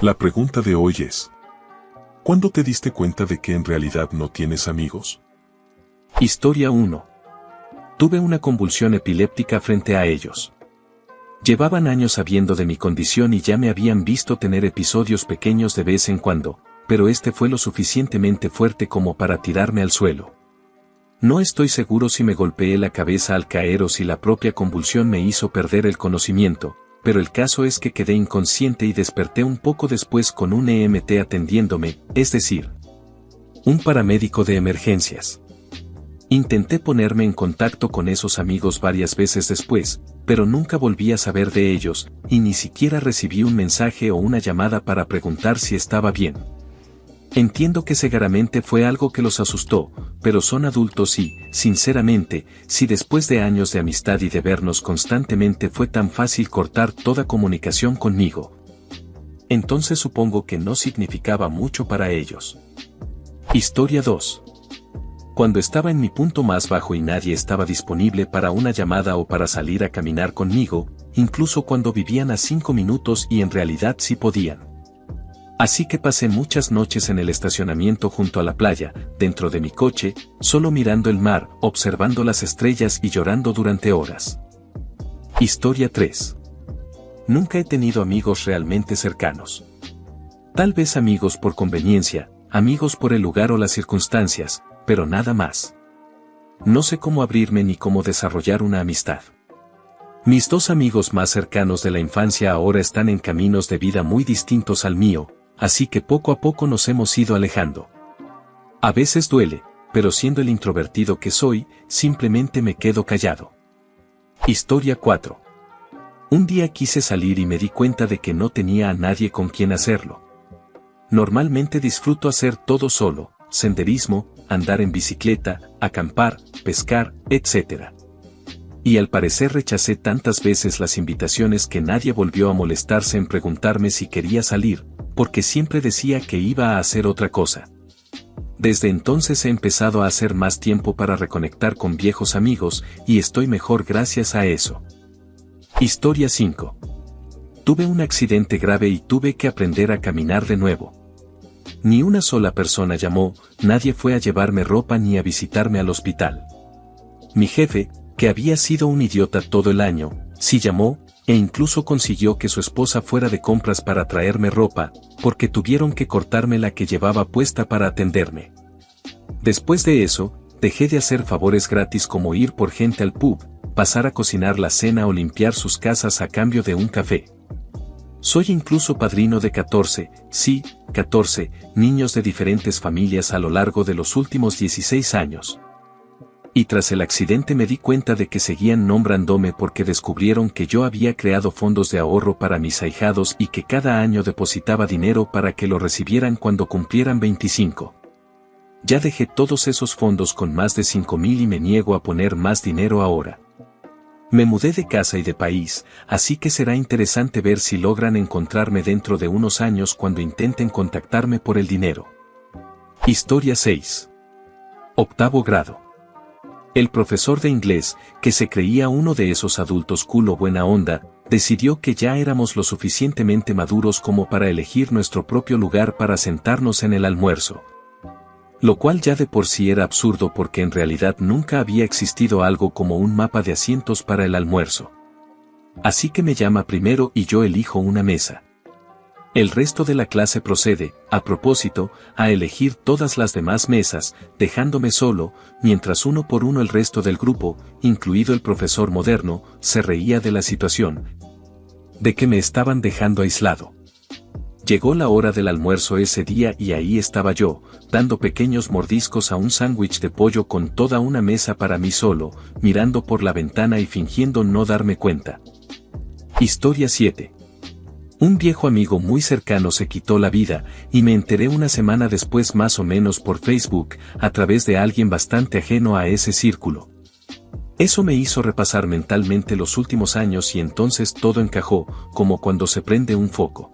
La pregunta de hoy es: ¿cuándo te diste cuenta de que en realidad no tienes amigos? Historia 1. Tuve una convulsión epiléptica frente a ellos. Llevaban años sabiendo de mi condición y ya me habían visto tener episodios pequeños de vez en cuando, pero este fue lo suficientemente fuerte como para tirarme al suelo. No estoy seguro si me golpeé la cabeza al caer o si la propia convulsión me hizo perder el conocimiento, pero el caso es que quedé inconsciente y desperté un poco después con un EMT atendiéndome, es decir, un paramédico de emergencias. Intenté ponerme en contacto con esos amigos varias veces después, pero nunca volví a saber de ellos, y ni siquiera recibí un mensaje o una llamada para preguntar si estaba bien. Entiendo que seguramente fue algo que los asustó, pero son adultos y, sinceramente, si después de años de amistad y de vernos constantemente fue tan fácil cortar toda comunicación conmigo, entonces supongo que no significaba mucho para ellos. Historia 2. Cuando estaba en mi punto más bajo y nadie estaba disponible para una llamada o para salir a caminar conmigo, incluso cuando vivían a 5 minutos y en realidad sí podían. Así que pasé muchas noches en el estacionamiento junto a la playa, dentro de mi coche, solo mirando el mar, observando las estrellas y llorando durante horas. Historia 3. Nunca he tenido amigos realmente cercanos. Tal vez amigos por conveniencia, amigos por el lugar o las circunstancias, pero nada más. No sé cómo abrirme ni cómo desarrollar una amistad. Mis dos amigos más cercanos de la infancia ahora están en caminos de vida muy distintos al mío, así que poco a poco nos hemos ido alejando. A veces duele, pero siendo el introvertido que soy, simplemente me quedo callado. Historia 4. Un día quise salir y me di cuenta de que no tenía a nadie con quien hacerlo. Normalmente disfruto hacer todo solo, senderismo, andar en bicicleta, acampar, pescar, etc. Y al parecer rechacé tantas veces las invitaciones que nadie volvió a molestarse en preguntarme si quería salir, porque siempre decía que iba a hacer otra cosa. Desde entonces he empezado a hacer más tiempo para reconectar con viejos amigos, y estoy mejor gracias a eso. Historia 5. Tuve un accidente grave y tuve que aprender a caminar de nuevo. Ni una sola persona llamó, nadie fue a llevarme ropa ni a visitarme al hospital. Mi jefe, que había sido un idiota todo el año, sí llamó, e incluso consiguió que su esposa fuera de compras para traerme ropa, porque tuvieron que cortarme la que llevaba puesta para atenderme. Después de eso, dejé de hacer favores gratis como ir por gente al pub, pasar a cocinar la cena o limpiar sus casas a cambio de un café. Soy incluso padrino de 14, sí, 14, niños de diferentes familias a lo largo de los últimos 16 años. Y tras el accidente me di cuenta de que seguían nombrándome porque descubrieron que yo había creado fondos de ahorro para mis ahijados y que cada año depositaba dinero para que lo recibieran cuando cumplieran 25. Ya dejé todos esos fondos con más de 5,000 y me niego a poner más dinero ahora. Me mudé de casa y de país, así que será interesante ver si logran encontrarme dentro de unos años cuando intenten contactarme por el dinero. Historia 6. Octavo grado. El profesor de inglés, que se creía uno de esos adultos culo buena onda, decidió que ya éramos lo suficientemente maduros como para elegir nuestro propio lugar para sentarnos en el almuerzo. Lo cual ya de por sí era absurdo porque en realidad nunca había existido algo como un mapa de asientos para el almuerzo. Así que me llama primero y yo elijo una mesa. El resto de la clase procede, a propósito, a elegir todas las demás mesas, dejándome solo, mientras uno por uno el resto del grupo, incluido el profesor moderno, se reía de la situación. De que me estaban dejando aislado. Llegó la hora del almuerzo ese día y ahí estaba yo, dando pequeños mordiscos a un sándwich de pollo con toda una mesa para mí solo, mirando por la ventana y fingiendo no darme cuenta. Historia 7. Un viejo amigo muy cercano se quitó la vida, y me enteré una semana después más o menos por Facebook, a través de alguien bastante ajeno a ese círculo. Eso me hizo repasar mentalmente los últimos años y entonces todo encajó, como cuando se prende un foco.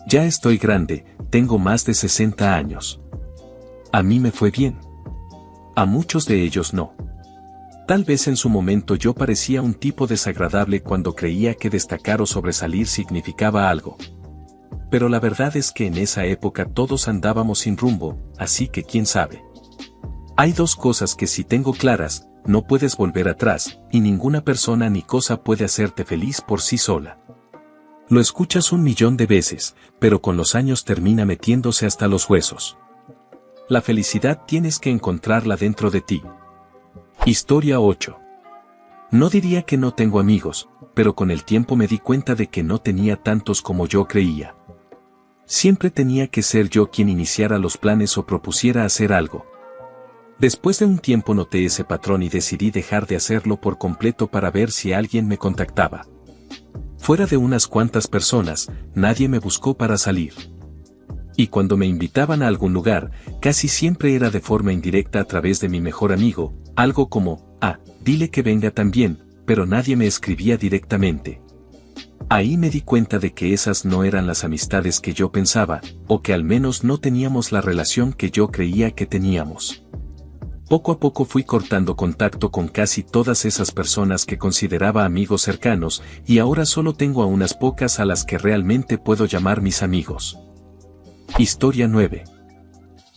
Ya estoy grande, tengo más de 60 años. A mí me fue bien. A muchos de ellos no. Tal vez en su momento yo parecía un tipo desagradable cuando creía que destacar o sobresalir significaba algo. Pero la verdad es que en esa época todos andábamos sin rumbo, así que quién sabe. Hay dos cosas que sí tengo claras: no puedes volver atrás, y ninguna persona ni cosa puede hacerte feliz por sí sola. Lo escuchas 1.000.000 de veces, pero con los años termina metiéndose hasta los huesos. La felicidad tienes que encontrarla dentro de ti. Historia 8. No diría que no tengo amigos, pero con el tiempo me di cuenta de que no tenía tantos como yo creía. Siempre tenía que ser yo quien iniciara los planes o propusiera hacer algo. Después de un tiempo noté ese patrón y decidí dejar de hacerlo por completo para ver si alguien me contactaba. Fuera de unas cuantas personas, nadie me buscó para salir. Y cuando me invitaban a algún lugar, casi siempre era de forma indirecta a través de mi mejor amigo, algo como: dile que venga también, pero nadie me escribía directamente. Ahí me di cuenta de que esas no eran las amistades que yo pensaba, o que al menos no teníamos la relación que yo creía que teníamos. Poco a poco fui cortando contacto con casi todas esas personas que consideraba amigos cercanos, y ahora solo tengo a unas pocas a las que realmente puedo llamar mis amigos. Historia 9.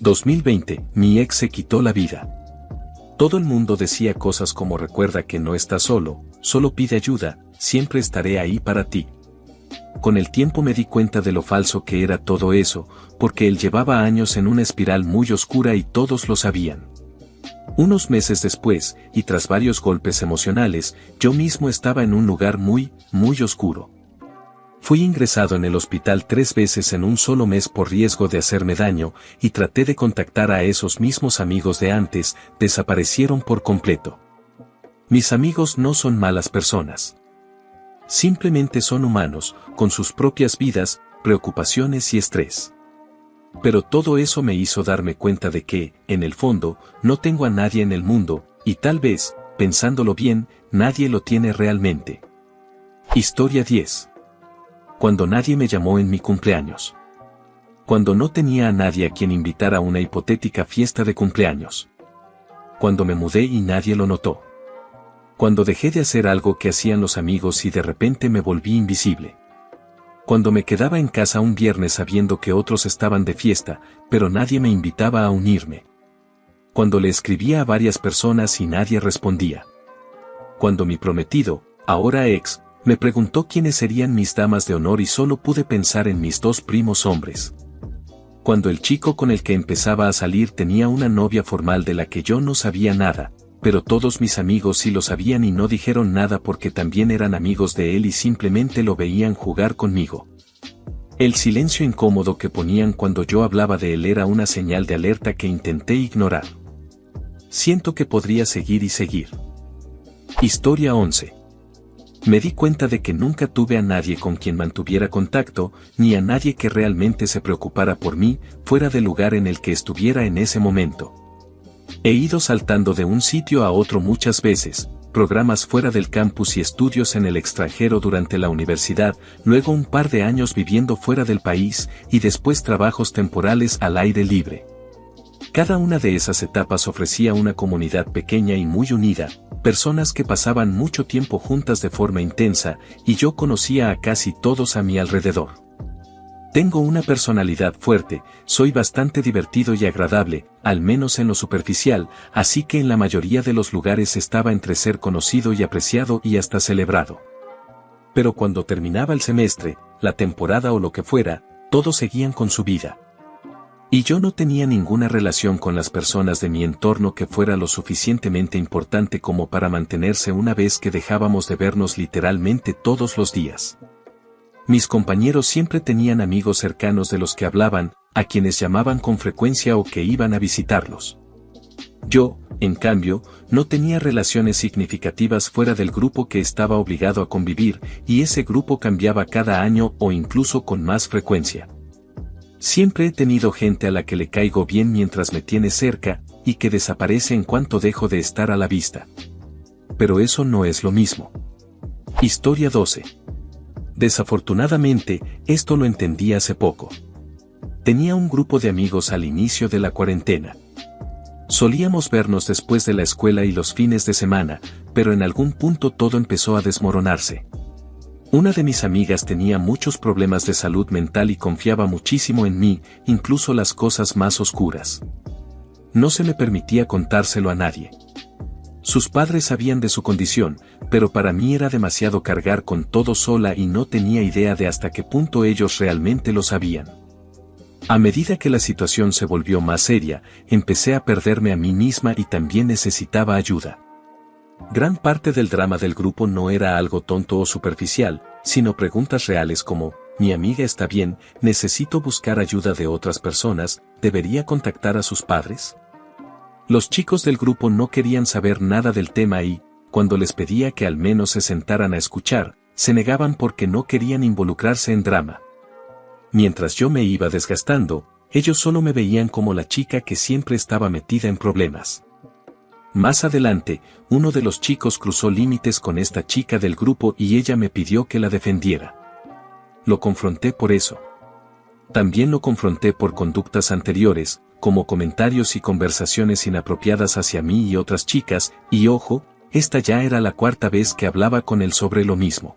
2020, mi ex se quitó la vida. Todo el mundo decía cosas como: recuerda que no estás solo, solo pide ayuda, siempre estaré ahí para ti. Con el tiempo me di cuenta de lo falso que era todo eso, porque él llevaba años en una espiral muy oscura y todos lo sabían. Unos meses después, y tras varios golpes emocionales, yo mismo estaba en un lugar muy oscuro. Fui ingresado en el hospital 3 veces en un solo mes por riesgo de hacerme daño, y traté de contactar a esos mismos amigos de antes, desaparecieron por completo. Mis amigos no son malas personas. Simplemente son humanos, con sus propias vidas, preocupaciones y estrés. Pero todo eso me hizo darme cuenta de que, en el fondo, no tengo a nadie en el mundo, y tal vez, pensándolo bien, nadie lo tiene realmente. Historia 10. Cuando nadie me llamó en mi cumpleaños. Cuando no tenía a nadie a quien invitar a una hipotética fiesta de cumpleaños. Cuando me mudé y nadie lo notó. Cuando dejé de hacer algo que hacían los amigos y de repente me volví invisible. Cuando me quedaba en casa un viernes sabiendo que otros estaban de fiesta, pero nadie me invitaba a unirme. Cuando le escribía a varias personas y nadie respondía. Cuando mi prometido, ahora ex, me preguntó quiénes serían mis damas de honor y solo pude pensar en mis 2 primos hombres. Cuando el chico con el que empezaba a salir tenía una novia formal de la que yo no sabía nada, pero todos mis amigos sí lo sabían y no dijeron nada porque también eran amigos de él y simplemente lo veían jugar conmigo. El silencio incómodo que ponían cuando yo hablaba de él era una señal de alerta que intenté ignorar. Siento que podría seguir y seguir. Historia 11. Me di cuenta de que nunca tuve a nadie con quien mantuviera contacto, ni a nadie que realmente se preocupara por mí, fuera del lugar en el que estuviera en ese momento. He ido saltando de un sitio a otro muchas veces, programas fuera del campus y estudios en el extranjero durante la universidad, luego un par de años viviendo fuera del país, y después trabajos temporales al aire libre. Cada una de esas etapas ofrecía una comunidad pequeña y muy unida, personas que pasaban mucho tiempo juntas de forma intensa, y yo conocía a casi todos a mi alrededor. Tengo una personalidad fuerte, soy bastante divertido y agradable, al menos en lo superficial, así que en la mayoría de los lugares estaba entre ser conocido y apreciado y hasta celebrado. Pero cuando terminaba el semestre, la temporada o lo que fuera, todos seguían con su vida. Y yo no tenía ninguna relación con las personas de mi entorno que fuera lo suficientemente importante como para mantenerse una vez que dejábamos de vernos literalmente todos los días. Mis compañeros siempre tenían amigos cercanos de los que hablaban, a quienes llamaban con frecuencia o que iban a visitarlos. Yo, en cambio, no tenía relaciones significativas fuera del grupo que estaba obligado a convivir, y ese grupo cambiaba cada año o incluso con más frecuencia. Siempre he tenido gente a la que le caigo bien mientras me tiene cerca, y que desaparece en cuanto dejo de estar a la vista. Pero eso no es lo mismo. Historia 12. Desafortunadamente, esto lo entendí hace poco. Tenía un grupo de amigos al inicio de la cuarentena. Solíamos vernos después de la escuela y los fines de semana, pero en algún punto todo empezó a desmoronarse. Una de mis amigas tenía muchos problemas de salud mental y confiaba muchísimo en mí, incluso las cosas más oscuras. No se me permitía contárselo a nadie. Sus padres sabían de su condición, pero para mí era demasiado cargar con todo sola y no tenía idea de hasta qué punto ellos realmente lo sabían. A medida que la situación se volvió más seria, empecé a perderme a mí misma y también necesitaba ayuda. Gran parte del drama del grupo no era algo tonto o superficial, sino preguntas reales como, ¿mi amiga está bien? ¿Necesito buscar ayuda de otras personas? ¿Debería contactar a sus padres? Los chicos del grupo no querían saber nada del tema y, cuando les pedía que al menos se sentaran a escuchar, se negaban porque no querían involucrarse en drama. Mientras yo me iba desgastando, ellos solo me veían como la chica que siempre estaba metida en problemas. Más adelante, uno de los chicos cruzó límites con esta chica del grupo y ella me pidió que la defendiera. Lo confronté por eso. También lo confronté por conductas anteriores, como comentarios y conversaciones inapropiadas hacia mí y otras chicas, y ojo, esta ya era la cuarta vez que hablaba con él sobre lo mismo.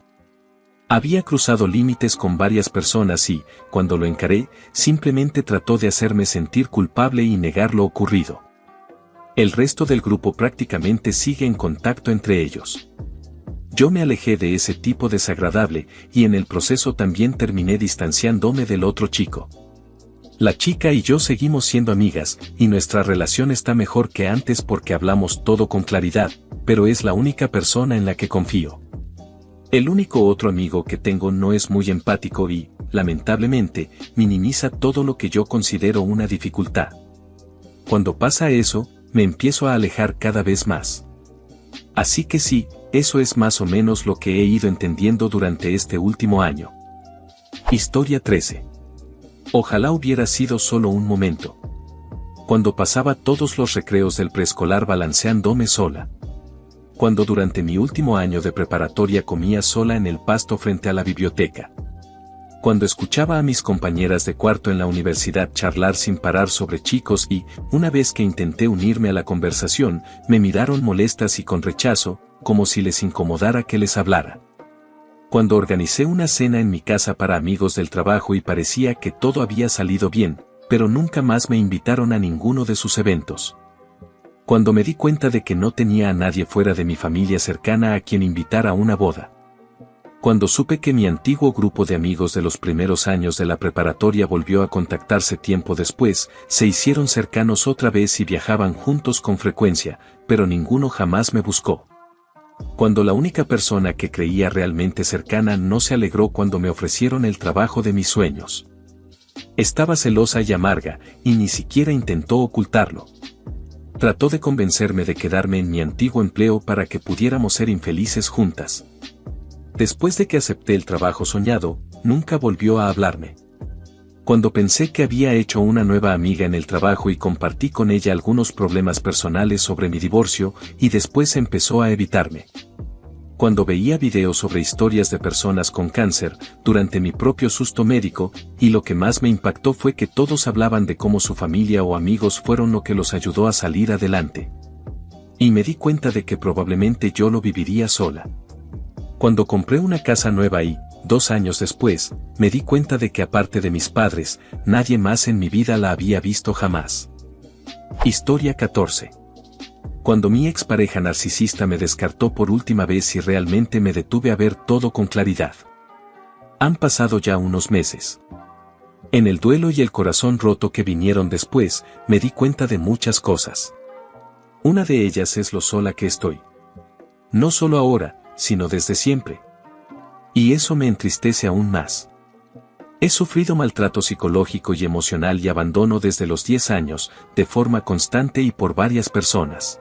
Había cruzado límites con varias personas y, cuando lo encaré, simplemente trató de hacerme sentir culpable y negar lo ocurrido. El resto del grupo prácticamente sigue en contacto entre ellos. Yo me alejé de ese tipo desagradable y en el proceso también terminé distanciándome del otro chico. La chica y yo seguimos siendo amigas y nuestra relación está mejor que antes porque hablamos todo con claridad, pero es la única persona en la que confío. El único otro amigo que tengo no es muy empático y, lamentablemente, minimiza todo lo que yo considero una dificultad. Cuando pasa eso, me empiezo a alejar cada vez más. Así que sí, eso es más o menos lo que he ido entendiendo durante este último año. Historia 13. Ojalá hubiera sido solo un momento. Cuando pasaba todos los recreos del preescolar balanceándome sola. Cuando durante mi último año de preparatoria comía sola en el pasto frente a la biblioteca. Cuando escuchaba a mis compañeras de cuarto en la universidad charlar sin parar sobre chicos y, una vez que intenté unirme a la conversación, me miraron molestas y con rechazo, como si les incomodara que les hablara. Cuando organicé una cena en mi casa para amigos del trabajo y parecía que todo había salido bien, pero nunca más me invitaron a ninguno de sus eventos. Cuando me di cuenta de que no tenía a nadie fuera de mi familia cercana a quien invitar a una boda. Cuando supe que mi antiguo grupo de amigos de los primeros años de la preparatoria volvió a contactarse tiempo después, se hicieron cercanos otra vez y viajaban juntos con frecuencia, pero ninguno jamás me buscó. Cuando la única persona que creía realmente cercana no se alegró cuando me ofrecieron el trabajo de mis sueños. Estaba celosa y amarga, y ni siquiera intentó ocultarlo. Trató de convencerme de quedarme en mi antiguo empleo para que pudiéramos ser infelices juntas. Después de que acepté el trabajo soñado, nunca volvió a hablarme. Cuando pensé que había hecho una nueva amiga en el trabajo y compartí con ella algunos problemas personales sobre mi divorcio, y después empezó a evitarme. Cuando veía videos sobre historias de personas con cáncer, durante mi propio susto médico, y lo que más me impactó fue que todos hablaban de cómo su familia o amigos fueron lo que los ayudó a salir adelante. Y me di cuenta de que probablemente yo lo viviría sola. Cuando compré una casa nueva y, 2 años después, me di cuenta de que aparte de mis padres, nadie más en mi vida la había visto jamás. Historia 14. Cuando mi expareja narcisista me descartó por última vez y realmente me detuve a ver todo con claridad. Han pasado ya unos meses. En el duelo y el corazón roto que vinieron después, me di cuenta de muchas cosas. Una de ellas es lo sola que estoy. No solo ahora, sino desde siempre. Y eso me entristece aún más. He sufrido maltrato psicológico y emocional y abandono desde los 10 años, de forma constante y por varias personas.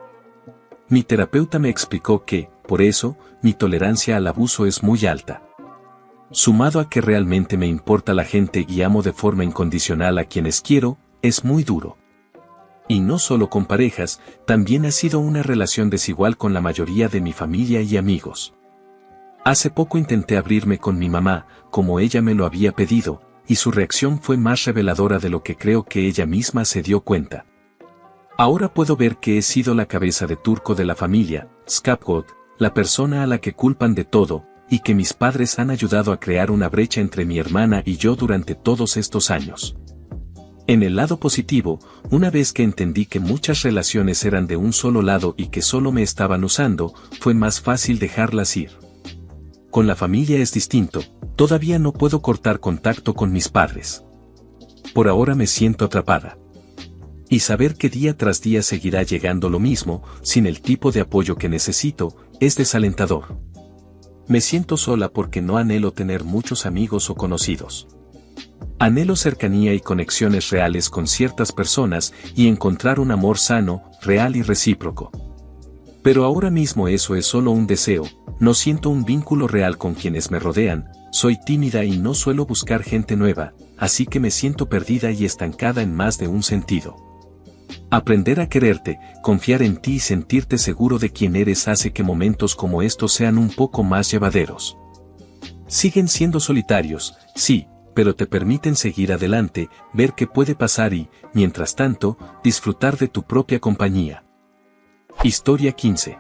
Mi terapeuta me explicó que, por eso, mi tolerancia al abuso es muy alta. Sumado a que realmente me importa la gente y amo de forma incondicional a quienes quiero, es muy duro. Y no solo con parejas, también ha sido una relación desigual con la mayoría de mi familia y amigos. Hace poco intenté abrirme con mi mamá, como ella me lo había pedido, y su reacción fue más reveladora de lo que creo que ella misma se dio cuenta. Ahora puedo ver que he sido la cabeza de turco de la familia, scapegoat, la persona a la que culpan de todo, y que mis padres han ayudado a crear una brecha entre mi hermana y yo durante todos estos años. En el lado positivo, una vez que entendí que muchas relaciones eran de un solo lado y que solo me estaban usando, fue más fácil dejarlas ir. Con la familia es distinto, todavía no puedo cortar contacto con mis padres. Por ahora me siento atrapada. Y saber que día tras día seguirá llegando lo mismo, sin el tipo de apoyo que necesito, es desalentador. Me siento sola porque no anhelo tener muchos amigos o conocidos. Anhelo cercanía y conexiones reales con ciertas personas y encontrar un amor sano, real y recíproco. Pero ahora mismo eso es solo un deseo, no siento un vínculo real con quienes me rodean, soy tímida y no suelo buscar gente nueva, así que me siento perdida y estancada en más de un sentido. Aprender a quererte, confiar en ti y sentirte seguro de quién eres hace que momentos como estos sean un poco más llevaderos. Siguen siendo solitarios, sí, pero te permiten seguir adelante, ver qué puede pasar y, mientras tanto, disfrutar de tu propia compañía. Historia 15.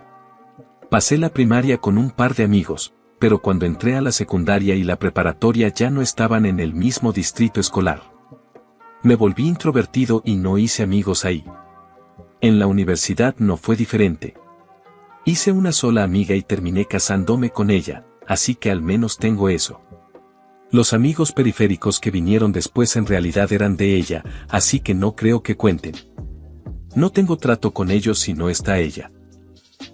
Pasé la primaria con un par de amigos, pero cuando entré a la secundaria y la preparatoria ya no estaban en el mismo distrito escolar. Me volví introvertido y no hice amigos ahí. En la universidad no fue diferente. Hice una sola amiga y terminé casándome con ella, así que al menos tengo eso. Los amigos periféricos que vinieron después en realidad eran de ella, así que no creo que cuenten. No tengo trato con ellos si no está ella.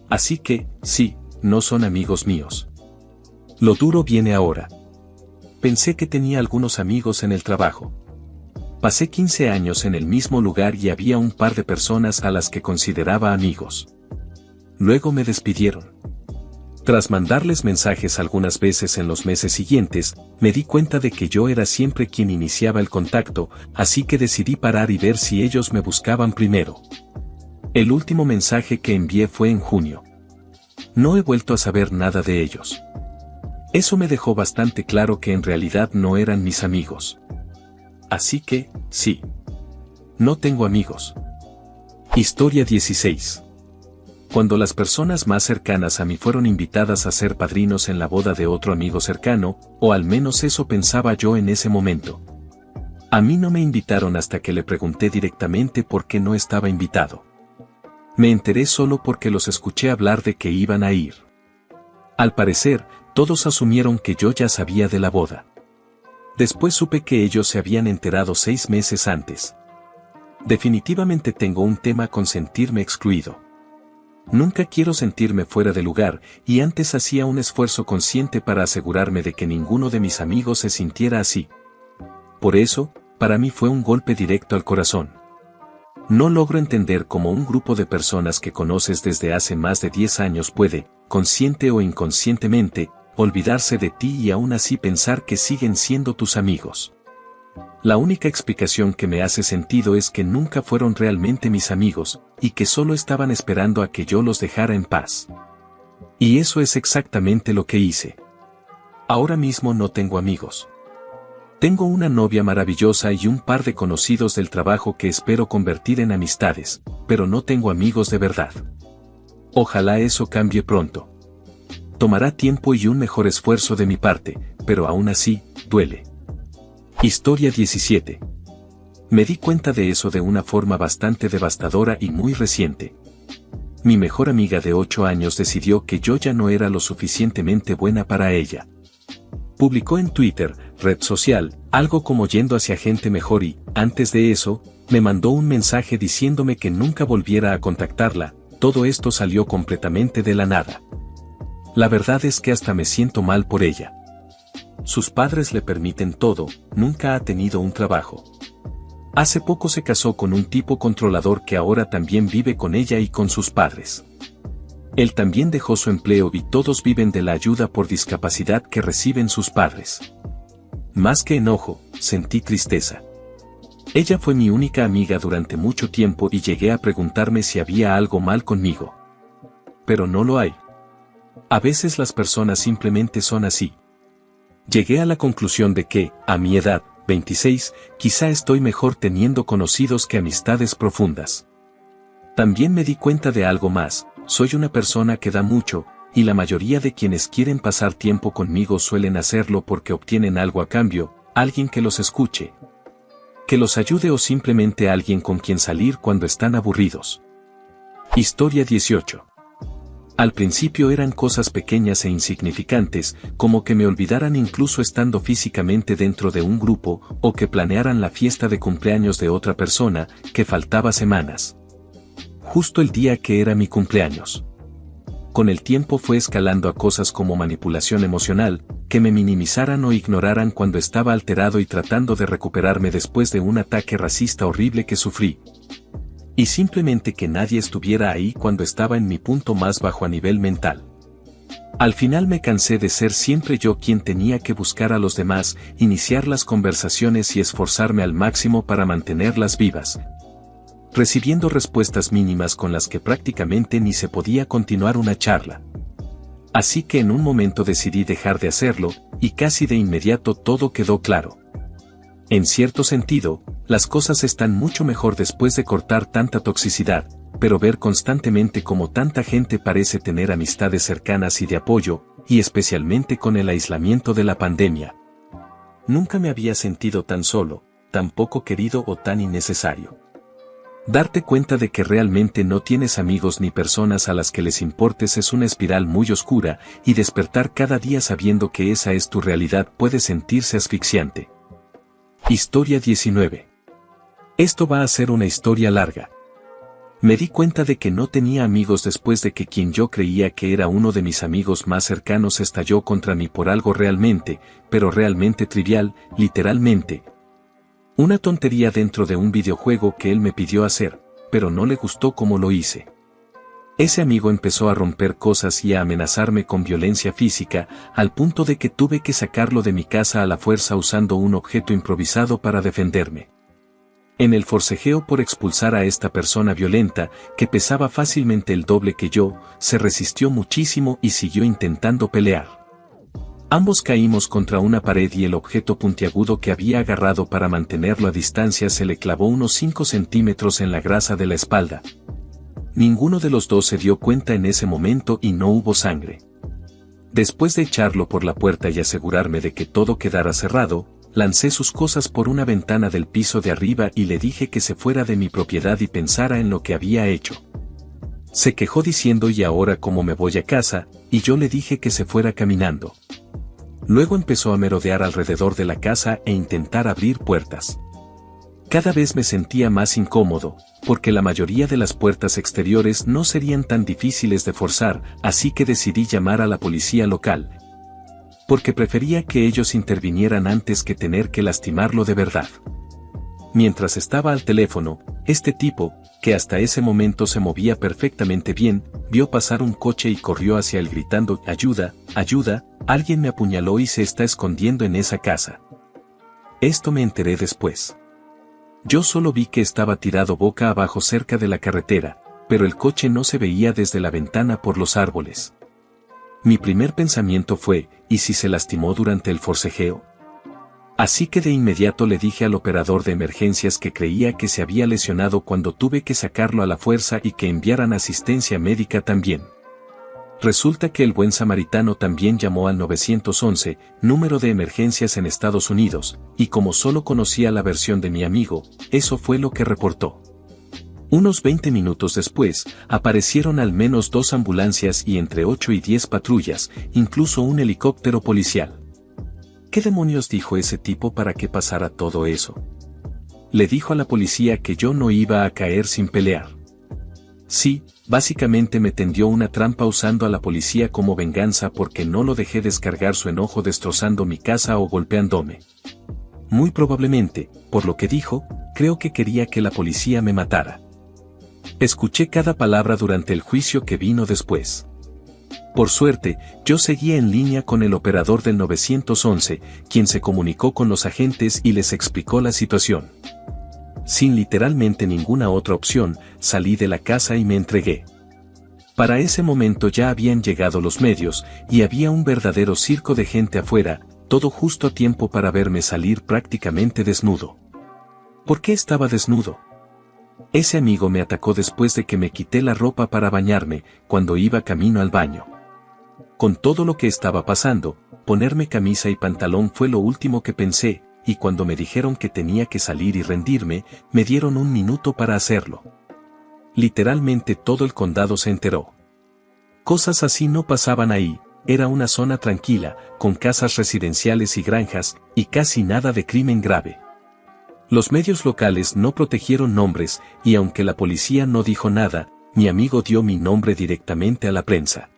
Así que, sí, no son amigos míos. Lo duro viene ahora. Pensé que tenía algunos amigos en el trabajo. Pasé 15 años en el mismo lugar y había un par de personas a las que consideraba amigos. Luego me despidieron. Tras mandarles mensajes algunas veces en los meses siguientes, me di cuenta de que yo era siempre quien iniciaba el contacto, así que decidí parar y ver si ellos me buscaban primero. El último mensaje que envié fue en junio. No he vuelto a saber nada de ellos. Eso me dejó bastante claro que en realidad no eran mis amigos. Así que, sí. No tengo amigos. Historia 16. Cuando las personas más cercanas a mí fueron invitadas a ser padrinos en la boda de otro amigo cercano, o al menos eso pensaba yo en ese momento. A mí no me invitaron hasta que le pregunté directamente por qué no estaba invitado. Me enteré solo porque los escuché hablar de que iban a ir. Al parecer, todos asumieron que yo ya sabía de la boda. Después supe que ellos se habían enterado 6 meses antes. Definitivamente tengo un tema con sentirme excluido. Nunca quiero sentirme fuera de lugar, y antes hacía un esfuerzo consciente para asegurarme de que ninguno de mis amigos se sintiera así. Por eso, para mí fue un golpe directo al corazón. No logro entender cómo un grupo de personas que conoces desde hace más de 10 años puede, consciente o inconscientemente, olvidarse de ti y aún así pensar que siguen siendo tus amigos. La única explicación que me hace sentido es que nunca fueron realmente mis amigos, y que solo estaban esperando a que yo los dejara en paz. Y eso es exactamente lo que hice. Ahora mismo no tengo amigos. Tengo una novia maravillosa y un par de conocidos del trabajo que espero convertir en amistades, pero no tengo amigos de verdad. Ojalá eso cambie pronto. Tomará tiempo y un mejor esfuerzo de mi parte, pero aún así, duele. Historia 17. Me di cuenta de eso de una forma bastante devastadora y muy reciente. Mi mejor amiga de 8 años decidió que yo ya no era lo suficientemente buena para ella. Publicó en Twitter, red social, algo como yendo hacia gente mejor y, antes de eso, me mandó un mensaje diciéndome que nunca volviera a contactarla. Todo esto salió completamente de la nada. La verdad es que hasta me siento mal por ella. Sus padres le permiten todo, nunca ha tenido un trabajo. Hace poco se casó con un tipo controlador que ahora también vive con ella y con sus padres. Él también dejó su empleo y todos viven de la ayuda por discapacidad que reciben sus padres. Más que enojo, sentí tristeza. Ella fue mi única amiga durante mucho tiempo y llegué a preguntarme si había algo mal conmigo. Pero no lo hay. A veces las personas simplemente son así. Llegué a la conclusión de que, a mi edad, 26, quizá estoy mejor teniendo conocidos que amistades profundas. También me di cuenta de algo más, soy una persona que da mucho, y la mayoría de quienes quieren pasar tiempo conmigo suelen hacerlo porque obtienen algo a cambio, alguien que los escuche, que los ayude o simplemente alguien con quien salir cuando están aburridos. Historia 18. Al principio eran cosas pequeñas e insignificantes, como que me olvidaran incluso estando físicamente dentro de un grupo, o que planearan la fiesta de cumpleaños de otra persona, que faltaba semanas. Justo el día que era mi cumpleaños. Con el tiempo fue escalando a cosas como manipulación emocional, que me minimizaran o ignoraran cuando estaba alterado y tratando de recuperarme después de un ataque racista horrible que sufrí. Y simplemente que nadie estuviera ahí cuando estaba en mi punto más bajo a nivel mental. Al final me cansé de ser siempre yo quien tenía que buscar a los demás, iniciar las conversaciones y esforzarme al máximo para mantenerlas vivas, recibiendo respuestas mínimas con las que prácticamente ni se podía continuar una charla. Así que en un momento decidí dejar de hacerlo, y casi de inmediato todo quedó claro. En cierto sentido, las cosas están mucho mejor después de cortar tanta toxicidad, pero ver constantemente cómo tanta gente parece tener amistades cercanas y de apoyo, y especialmente con el aislamiento de la pandemia. Nunca me había sentido tan solo, tan poco querido o tan innecesario. Darte cuenta de que realmente no tienes amigos ni personas a las que les importes es una espiral muy oscura, y despertar cada día sabiendo que esa es tu realidad puede sentirse asfixiante. Historia 19. Esto va a ser una historia larga. Me di cuenta de que no tenía amigos después de que quien yo creía que era uno de mis amigos más cercanos estalló contra mí por algo realmente, pero realmente trivial, literalmente. Una tontería dentro de un videojuego que él me pidió hacer, pero no le gustó cómo lo hice. Ese amigo empezó a romper cosas y a amenazarme con violencia física, al punto de que tuve que sacarlo de mi casa a la fuerza usando un objeto improvisado para defenderme. En el forcejeo por expulsar a esta persona violenta, que pesaba fácilmente el doble que yo, se resistió muchísimo y siguió intentando pelear. Ambos caímos contra una pared y el objeto puntiagudo que había agarrado para mantenerlo a distancia se le clavó unos 5 centímetros en la grasa de la espalda. Ninguno de los dos se dio cuenta en ese momento y no hubo sangre. Después de echarlo por la puerta y asegurarme de que todo quedara cerrado, lancé sus cosas por una ventana del piso de arriba y le dije que se fuera de mi propiedad y pensara en lo que había hecho. Se quejó diciendo ¿y ahora cómo me voy a casa? Y yo le dije que se fuera caminando. Luego empezó a merodear alrededor de la casa e intentar abrir puertas. Cada vez me sentía más incómodo, porque la mayoría de las puertas exteriores no serían tan difíciles de forzar, así que decidí llamar a la policía local, porque prefería que ellos intervinieran antes que tener que lastimarlo de verdad. Mientras estaba al teléfono, este tipo, que hasta ese momento se movía perfectamente bien, vio pasar un coche y corrió hacia él gritando «¡Ayuda! ¡Ayuda! Alguien me apuñaló y se está escondiendo en esa casa». Esto me enteré después. Yo solo vi que estaba tirado boca abajo cerca de la carretera, pero el coche no se veía desde la ventana por los árboles. Mi primer pensamiento fue, ¿y si se lastimó durante el forcejeo? Así que de inmediato le dije al operador de emergencias que creía que se había lesionado cuando tuve que sacarlo a la fuerza y que enviaran asistencia médica también. Resulta que el buen samaritano también llamó al 911, número de emergencias en Estados Unidos, y como solo conocía la versión de mi amigo, eso fue lo que reportó. Unos 20 minutos después, aparecieron al menos 2 ambulancias y entre 8 y 10 patrullas, incluso un helicóptero policial. ¿Qué demonios dijo ese tipo para que pasara todo eso? Le dijo a la policía que yo no iba a caer sin pelear. Sí, básicamente me tendió una trampa usando a la policía como venganza porque no lo dejé descargar su enojo destrozando mi casa o golpeándome. Muy probablemente, por lo que dijo, creo que quería que la policía me matara. Escuché cada palabra durante el juicio que vino después. Por suerte, yo seguía en línea con el operador del 911, quien se comunicó con los agentes y les explicó la situación. Sin literalmente ninguna otra opción, salí de la casa y me entregué. Para ese momento ya habían llegado los medios, y había un verdadero circo de gente afuera, todo justo a tiempo para verme salir prácticamente desnudo. ¿Por qué estaba desnudo? Ese amigo me atacó después de que me quité la ropa para bañarme, cuando iba camino al baño. Con todo lo que estaba pasando, ponerme camisa y pantalón fue lo último que pensé, y cuando me dijeron que tenía que salir y rendirme, me dieron 1 minuto para hacerlo. Literalmente todo el condado se enteró. Cosas así no pasaban ahí, era una zona tranquila, con casas residenciales y granjas, y casi nada de crimen grave. Los medios locales no protegieron nombres, y aunque la policía no dijo nada, mi amigo dio mi nombre directamente a la prensa.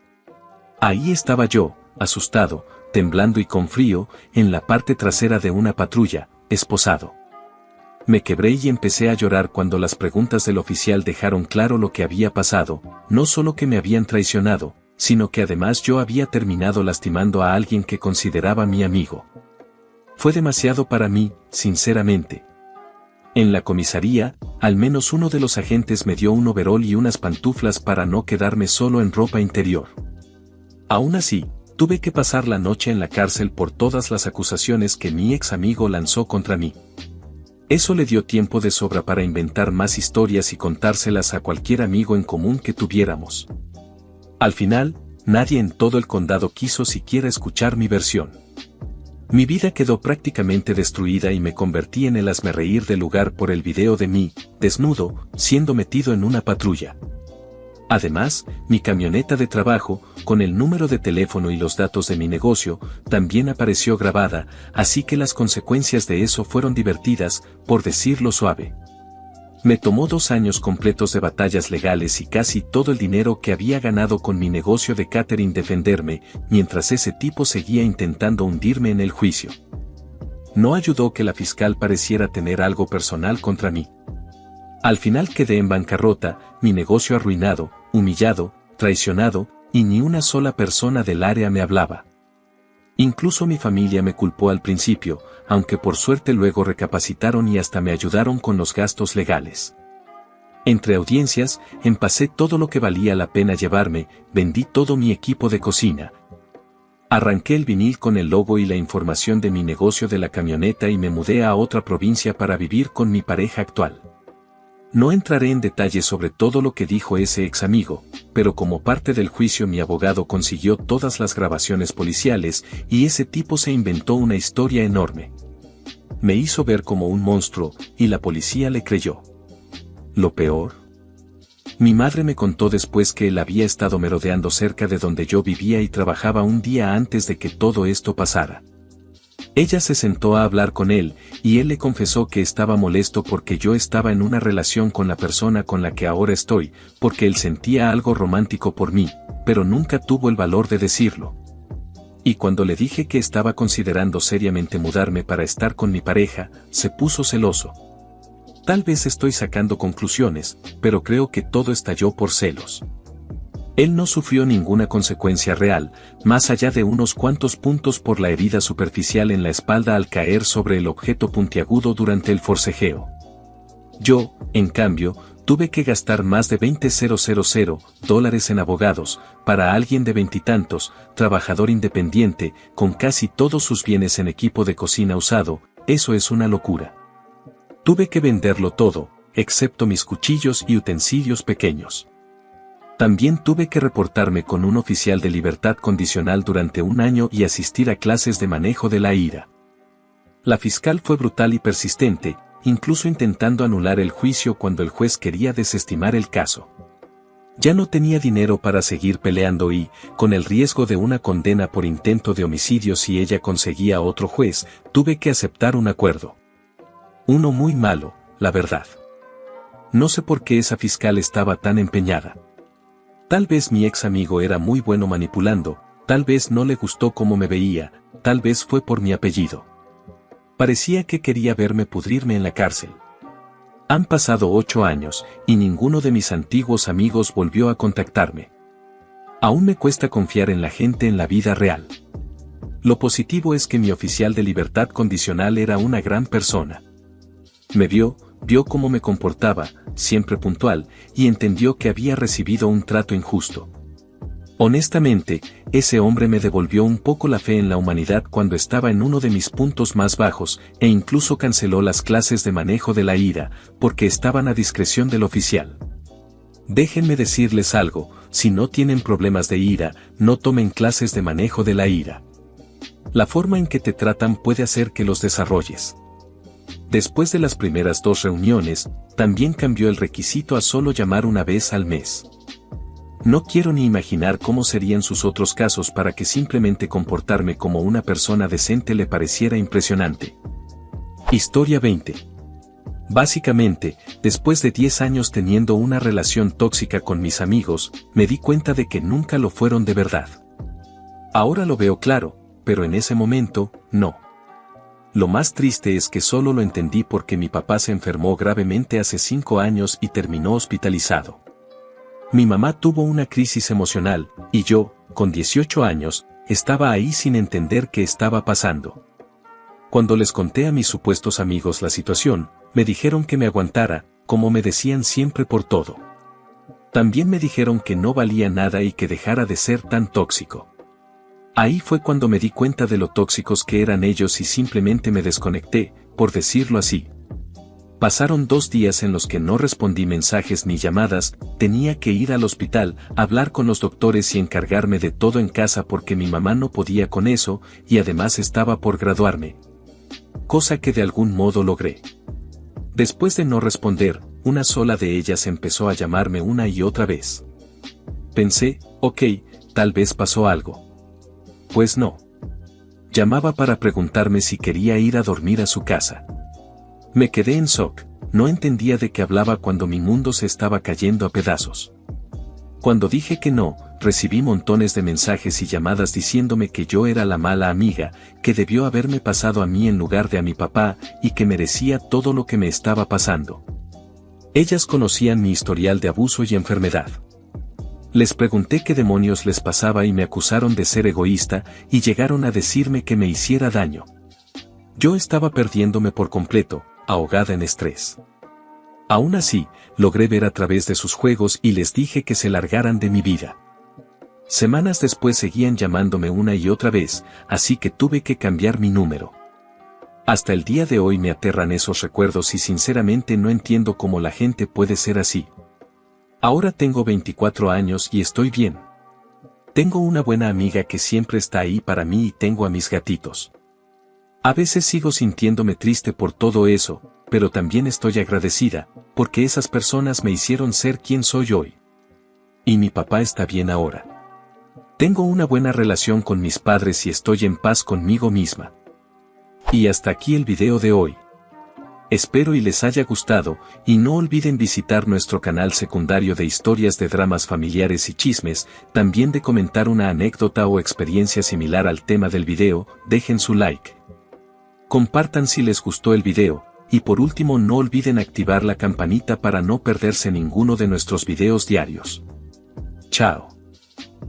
Ahí estaba yo, asustado, temblando y con frío, en la parte trasera de una patrulla, esposado. Me quebré y empecé a llorar cuando las preguntas del oficial dejaron claro lo que había pasado, no solo que me habían traicionado, sino que además yo había terminado lastimando a alguien que consideraba mi amigo. Fue demasiado para mí, sinceramente. En la comisaría, al menos uno de los agentes me dio un overol y unas pantuflas para no quedarme solo en ropa interior. Aún así, tuve que pasar la noche en la cárcel por todas las acusaciones que mi ex amigo lanzó contra mí. Eso le dio tiempo de sobra para inventar más historias y contárselas a cualquier amigo en común que tuviéramos. Al final, nadie en todo el condado quiso siquiera escuchar mi versión. Mi vida quedó prácticamente destruida y me convertí en el hazmerreír del lugar por el video de mí, desnudo, siendo metido en una patrulla. Además, mi camioneta de trabajo, con el número de teléfono y los datos de mi negocio, también apareció grabada, así que las consecuencias de eso fueron divertidas, por decirlo suave. Me tomó 2 años completos de batallas legales y casi todo el dinero que había ganado con mi negocio de catering defenderme, mientras ese tipo seguía intentando hundirme en el juicio. No ayudó que la fiscal pareciera tener algo personal contra mí. Al final quedé en bancarrota, mi negocio arruinado, humillado, traicionado, y ni una sola persona del área me hablaba. Incluso mi familia me culpó al principio, aunque por suerte luego recapacitaron y hasta me ayudaron con los gastos legales. Entre audiencias, empacé todo lo que valía la pena llevarme, vendí todo mi equipo de cocina. Arranqué el vinil con el logo y la información de mi negocio de la camioneta y me mudé a otra provincia para vivir con mi pareja actual. No entraré en detalles sobre todo lo que dijo ese ex amigo, pero como parte del juicio mi abogado consiguió todas las grabaciones policiales y ese tipo se inventó una historia enorme. Me hizo ver como un monstruo, y la policía le creyó. Lo peor. Mi madre me contó después que él había estado merodeando cerca de donde yo vivía y trabajaba un día antes de que todo esto pasara. Ella se sentó a hablar con él, y él le confesó que estaba molesto porque yo estaba en una relación con la persona con la que ahora estoy, porque él sentía algo romántico por mí, pero nunca tuvo el valor de decirlo. Y cuando le dije que estaba considerando seriamente mudarme para estar con mi pareja, se puso celoso. Tal vez estoy sacando conclusiones, pero creo que todo estalló por celos. Él no sufrió ninguna consecuencia real, más allá de unos cuantos puntos por la herida superficial en la espalda al caer sobre el objeto puntiagudo durante el forcejeo. Yo, en cambio, tuve que gastar más de $20,000 en abogados, para alguien de 20 y tantos, trabajador independiente, con casi todos sus bienes en equipo de cocina usado. Eso es una locura. Tuve que venderlo todo, excepto mis cuchillos y utensilios pequeños. También tuve que reportarme con un oficial de libertad condicional durante 1 año y asistir a clases de manejo de la ira. La fiscal fue brutal y persistente, incluso intentando anular el juicio cuando el juez quería desestimar el caso. Ya no tenía dinero para seguir peleando y, con el riesgo de una condena por intento de homicidio si ella conseguía otro juez, tuve que aceptar un acuerdo. Uno muy malo, la verdad. No sé por qué esa fiscal estaba tan empeñada. Tal vez mi ex amigo era muy bueno manipulando, tal vez no le gustó cómo me veía, tal vez fue por mi apellido. Parecía que quería verme pudrirme en la cárcel. Han pasado 8 años, y ninguno de mis antiguos amigos volvió a contactarme. Aún me cuesta confiar en la gente en la vida real. Lo positivo es que mi oficial de libertad condicional era una gran persona. Me vio cómo me comportaba, siempre puntual, y entendió que había recibido un trato injusto. Honestamente, ese hombre me devolvió un poco la fe en la humanidad cuando estaba en uno de mis puntos más bajos, e incluso canceló las clases de manejo de la ira, porque estaban a discreción del oficial. Déjenme decirles algo, si no tienen problemas de ira, no tomen clases de manejo de la ira. La forma en que te tratan puede hacer que los desarrolles. Después de las primeras 2 reuniones, también cambió el requisito a solo llamar una vez al mes. No quiero ni imaginar cómo serían sus otros casos para que simplemente comportarme como una persona decente le pareciera impresionante. Historia 20. Básicamente, después de 10 años teniendo una relación tóxica con mis amigos, me di cuenta de que nunca lo fueron de verdad. Ahora lo veo claro, pero en ese momento, no. Lo más triste es que solo lo entendí porque mi papá se enfermó gravemente hace 5 años y terminó hospitalizado. Mi mamá tuvo una crisis emocional, y yo, con 18 años, estaba ahí sin entender qué estaba pasando. Cuando les conté a mis supuestos amigos la situación, me dijeron que me aguantara, como me decían siempre por todo. También me dijeron que no valía nada y que dejara de ser tan tóxico. Ahí fue cuando me di cuenta de lo tóxicos que eran ellos y simplemente me desconecté, por decirlo así. Pasaron 2 días en los que no respondí mensajes ni llamadas, tenía que ir al hospital, hablar con los doctores y encargarme de todo en casa porque mi mamá no podía con eso, y además estaba por graduarme. Cosa que de algún modo logré. Después de no responder, una sola de ellas empezó a llamarme una y otra vez. Pensé, ok, tal vez pasó algo. Pues no. Llamaba para preguntarme si quería ir a dormir a su casa. Me quedé en shock, no entendía de qué hablaba cuando mi mundo se estaba cayendo a pedazos. Cuando dije que no, recibí montones de mensajes y llamadas diciéndome que yo era la mala amiga, que debió haberme pasado a mí en lugar de a mi papá, y que merecía todo lo que me estaba pasando. Ellas conocían mi historial de abuso y enfermedad. Les pregunté qué demonios les pasaba y me acusaron de ser egoísta, y llegaron a decirme que me hiciera daño. Yo estaba perdiéndome por completo, ahogada en estrés. Aún así, logré ver a través de sus juegos y les dije que se largaran de mi vida. Semanas después seguían llamándome una y otra vez, así que tuve que cambiar mi número. Hasta el día de hoy me aterran esos recuerdos y sinceramente no entiendo cómo la gente puede ser así. Ahora tengo 24 años y estoy bien. Tengo una buena amiga que siempre está ahí para mí y tengo a mis gatitos. A veces sigo sintiéndome triste por todo eso, pero también estoy agradecida, porque esas personas me hicieron ser quien soy hoy. Y mi papá está bien ahora. Tengo una buena relación con mis padres y estoy en paz conmigo misma. Y hasta aquí el video de hoy. Espero y les haya gustado, y no olviden visitar nuestro canal secundario de historias de dramas familiares y chismes, también de comentar una anécdota o experiencia similar al tema del video, dejen su like. Compartan si les gustó el video, y por último no olviden activar la campanita para no perderse ninguno de nuestros videos diarios. Chao.